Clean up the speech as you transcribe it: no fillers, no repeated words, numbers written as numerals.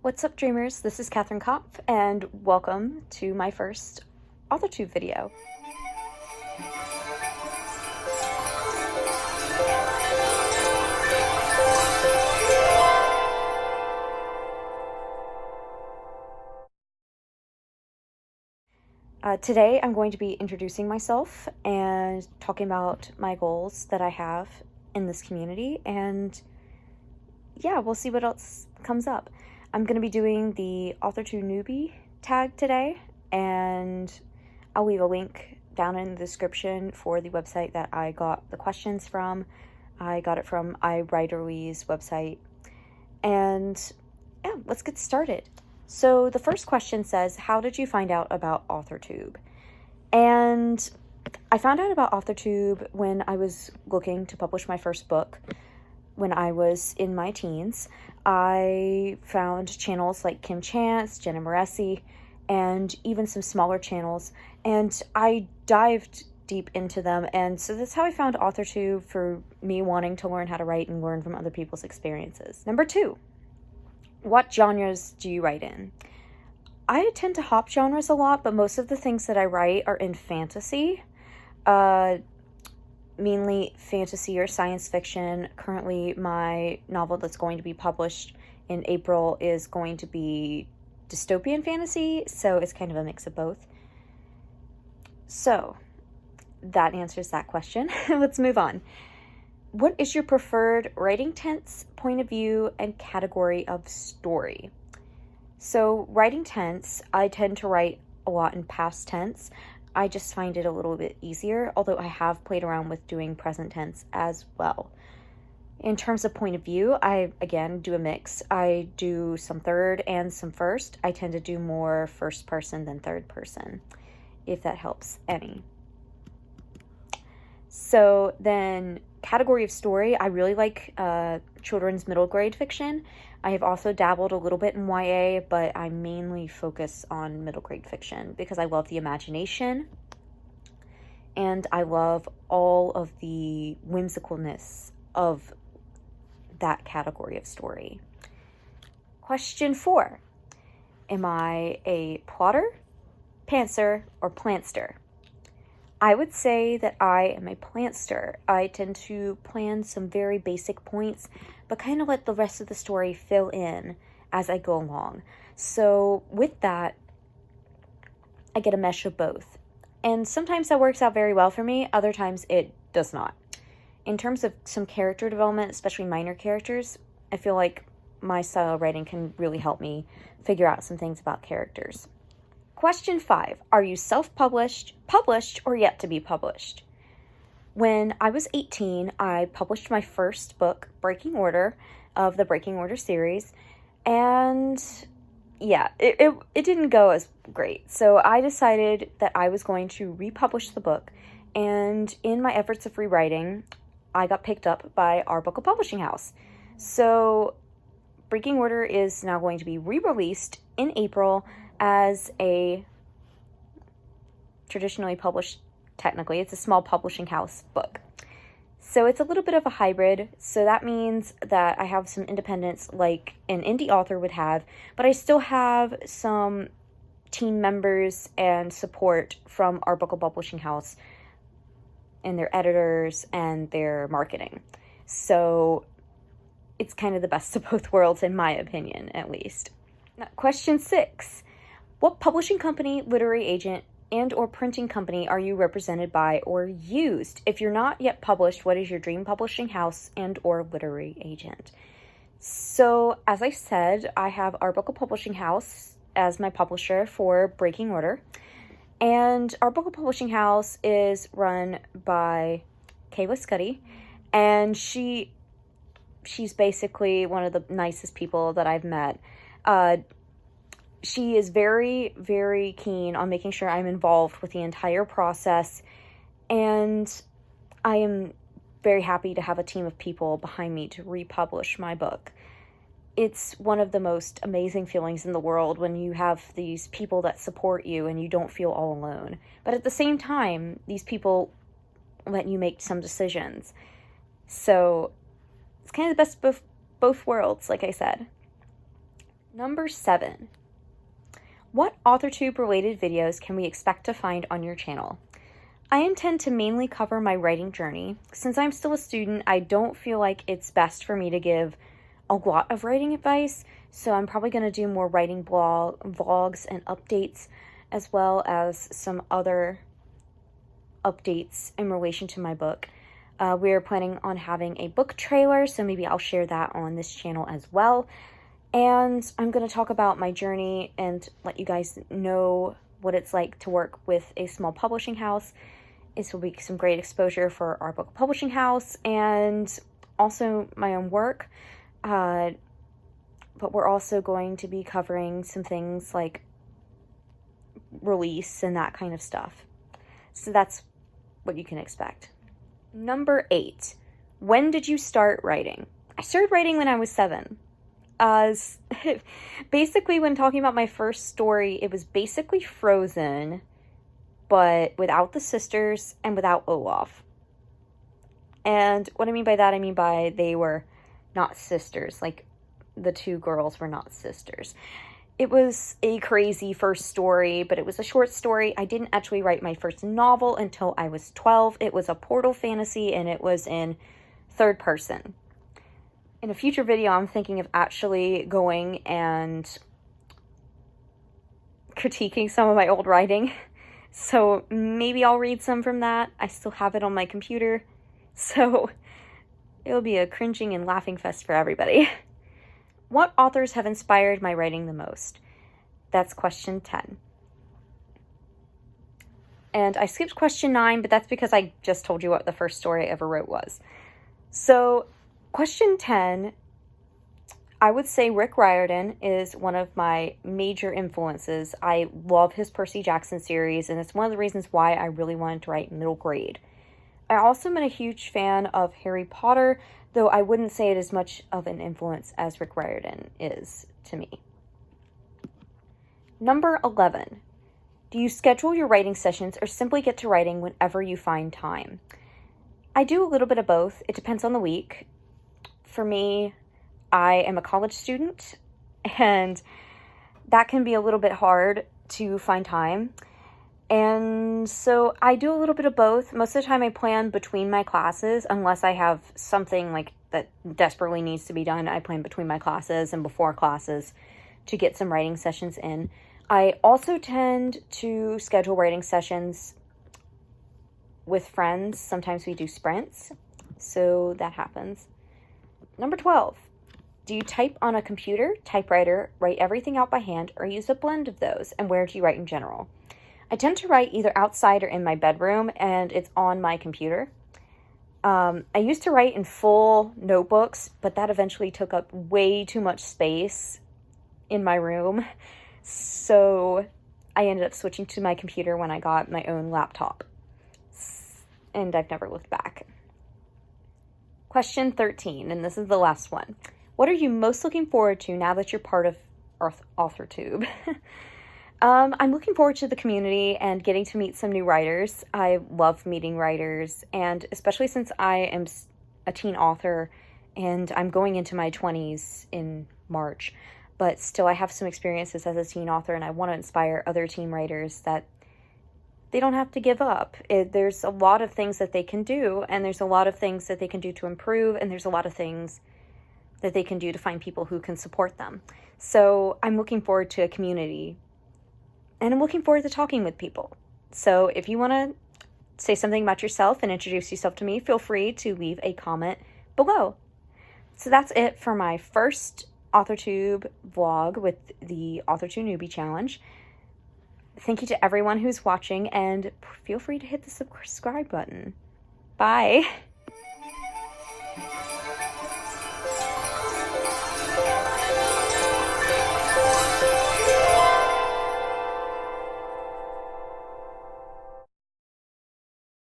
What's up, dreamers? This is Catherine Kopf, and welcome to my first Authortube video. Today I'm going to be introducing myself and talking about my goals that I have in this community, and yeah, we'll see what else comes up. I'm going to be doing the Authortube Newbie Tag today, and I'll leave a link down in the description for the website that I got the questions from. I got it from iWriterly's website, and yeah, let's get started. So the first question says, how did you find out about Authortube? And I found out about Authortube when I was looking to publish my first book. When I was in my teens, I found channels like Kim Chance, Jenna Moresi, and even some smaller channels, and I dived deep into them, and so that's how I found Authortube, for me wanting to learn how to write and learn from other people's experiences. Number 2, what genres do you write in? I tend to hop genres a lot, but most of the things that I write are in fantasy. Mainly fantasy or science fiction. Currently, my novel that's going to be published in April is going to be dystopian fantasy, so it's kind of a mix of both. So, that answers that question. Let's move on. What is your preferred writing tense, point of view, and category of story? So, writing tense, I tend to write a lot in past tense. I just find it a little bit easier, although I have played around with doing present tense as well. In terms of point of view, I, again, do a mix. I do some third and some first. I tend to do more first person than third person, if that helps any. So then, category of story, I really like children's middle grade fiction. I have also dabbled a little bit in YA, but I mainly focus on middle grade fiction because I love the imagination and I love all of the whimsicalness of that category of story. Question 4. Am I a plotter, pantser, or plantster? I would say that I am a plantster. I tend to plan some very basic points, but kind of let the rest of the story fill in as I go along. So with that, I get a mesh of both. And sometimes that works out very well for me, other times it does not. In terms of some character development, especially minor characters, I feel like my style of writing can really help me figure out some things about characters. Question 5. Are you self-published, published, or yet to be published? When I was 18, I published my first book, Breaking Order, of the Breaking Order series, and yeah, it didn't go as great. So I decided that I was going to republish the book, and in my efforts of rewriting, I got picked up by Arbuckle Publishing House. So Breaking Order is now going to be re-released in April as a traditionally published, technically, it's a small publishing house book. So it's a little bit of a hybrid, so that means that I have some independence like an indie author would have, but I still have some team members and support from Arbuckle Publishing House and their editors and their marketing. So it's kind of the best of both worlds, in my opinion, at least. Now, question 6. What publishing company, literary agent, and or printing company are you represented by or used? If you're not yet published, what is your dream publishing house and or literary agent? So, as I said, I have Arbuckle Publishing House as my publisher for Breaking Order. And Arbuckle Publishing House is run by Kayla Scuddy, and she's basically one of the nicest people that I've met. She is very, very keen on making sure I'm involved with the entire process, and I am very happy to have a team of people behind me to republish my book. It's one of the most amazing feelings in the world when you have these people that support you and you don't feel all alone. But at the same time, these people let you make some decisions. So it's kind of the best of both worlds, like I said. Number 7. What Authortube related videos can we expect to find on your channel? I intend to mainly cover my writing journey. Since I'm still a student, I don't feel like it's best for me to give a lot of writing advice, so I'm probably going to do more writing vlogs and updates, as well as some other updates in relation to my book. We're planning on having a book trailer, so maybe I'll share that on this channel as well. And I'm going to talk about my journey and let you guys know what it's like to work with a small publishing house. This will be some great exposure for our book publishing house and also my own work. But we're also going to be covering some things like release and that kind of stuff. So that's what you can expect. Number 8. When did you start writing? I started writing when I was 7. Basically, when talking about my first story, it was basically Frozen, but without the sisters and without Olaf. And what I mean by that, I mean by they were not sisters. Like, the 2 girls were not sisters. It was a crazy first story, but it was a short story. I didn't actually write my first novel until I was 12. It was a portal fantasy, and it was in 3rd person. In a future video, I'm thinking of actually going and critiquing some of my old writing. So maybe I'll read some from that. I still have it on my computer. So it'll be a cringing and laughing fest for everybody. What authors have inspired my writing the most? That's question 10. And I skipped question 9, but that's because I just told you what the first story I ever wrote was. So question 10, I would say Rick Riordan is one of my major influences. I love his Percy Jackson series, and it's one of the reasons why I really wanted to write middle grade. I also am a huge fan of Harry Potter, though I wouldn't say it is much of an influence as Rick Riordan is to me. Number 11. Do you schedule your writing sessions or simply get to writing whenever you find time? I do a little bit of both. It depends on the week. For me, I am a college student, and that can be a little bit hard to find time. And so I do a little bit of both. Most of the time I plan between my classes, unless I have something like that desperately needs to be done. I plan between my classes and before classes to get some writing sessions in. I also tend to schedule writing sessions with friends. Sometimes we do sprints, so that happens. Number 12. Do you type on a computer, typewriter, write everything out by hand, or use a blend of those? And where do you write in general? I tend to write either outside or in my bedroom, and it's on my computer. I used to write in full notebooks, but that eventually took up way too much space in my room. So I ended up switching to my computer when I got my own laptop. And I've never looked back. Question 13, and this is the last one. What are you most looking forward to now that you're part of Authortube? I'm looking forward to the community and getting to meet some new writers. I love meeting writers, and especially since I am a teen author and I'm going into my 20s in March, but still I have some experiences as a teen author, and I want to inspire other teen writers that they don't have to give up. There's a lot of things that they can do, and there's a lot of things that they can do to improve, and there's a lot of things that they can do to find people who can support them. So I'm looking forward to a community, and I'm looking forward to talking with people. So if you want to say something about yourself and introduce yourself to me, feel free to leave a comment below. So that's it for my first Authortube vlog with the Authortube Newbie Challenge. Thank you to everyone who's watching, and feel free to hit the subscribe button. Bye!